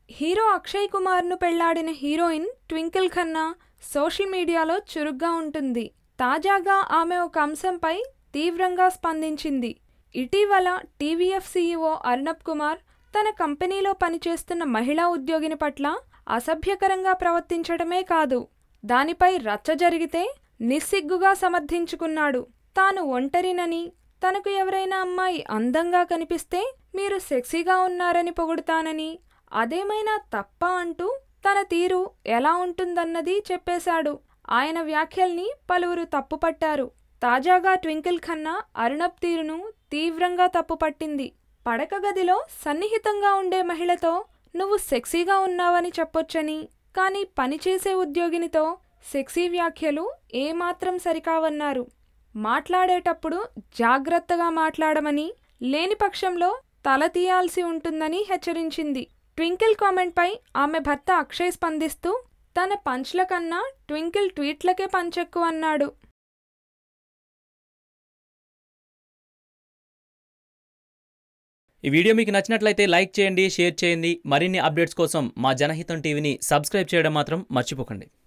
Hero Akshay కుమార్ను పెళ్లాడిన heroine Twinkle Khanna social మీడియాలో చురుగ్గా ఉంటుంది. తాజాగా ఆమె ఒక అంశంపై తీవ్రంగా స్పందించింది. ఇటీవల టీవీఎఫ్ సీఈఓ అర్నబ్ కుమార్ తన కంపెనీలో పనిచేస్తున్న మహిళా ఉద్యోగిని పట్ల అసభ్యకరంగా ప్రవర్తించడమే కాదు, దానిపై రచ్చ జరిగితే నిస్సిగ్గుగా సమర్థించుకున్నాడు. తాను ఒంటరినని, తనకు ఎవరైనా అమ్మాయి అందంగా కనిపిస్తే మీరు సెక్సీగా ఉన్నారని పొగుడుతానని, అదేమైనా తప్పా అంటూ తన తీరు ఎలా ఉంటుందన్నది చెప్పేశాడు. ఆయన వ్యాఖ్యల్ని పలువురు తప్పుపట్టారు. తాజాగా ట్వింకిల్ ఖన్నా అర్నబ్ తీరును తీవ్రంగా తప్పుపట్టింది. పడక గదిలో సన్నిహితంగా ఉండే మహిళతో నువ్వు సెక్సీగా ఉన్నావని చెప్పొచ్చని, కానీ పనిచేసే ఉద్యోగినితో సెక్సీ వ్యాఖ్యలు ఏమాత్రం సరికావన్నారు. మాట్లాడేటప్పుడు జాగ్రత్తగా మాట్లాడమని, లేని పక్షంలో తల తీయాల్సి ఉంటుందని హెచ్చరించింది. ట్వింకిల్ కామెంట్పై ఆమె భర్త అక్షయ్ స్పందిస్తూ తన పంచ్ల కన్నా ట్వింకిల్ ట్వీట్లకే పంచెక్కువ అన్నాడు. ఈ వీడియో మీకు నచ్చినట్లయితే లైక్ చేయండి, షేర్ చేయండి. మరిన్ని అప్డేట్స్ కోసం మా జనహితం టీవీని సబ్స్క్రైబ్ చేయడం మాత్రం మర్చిపోకండి.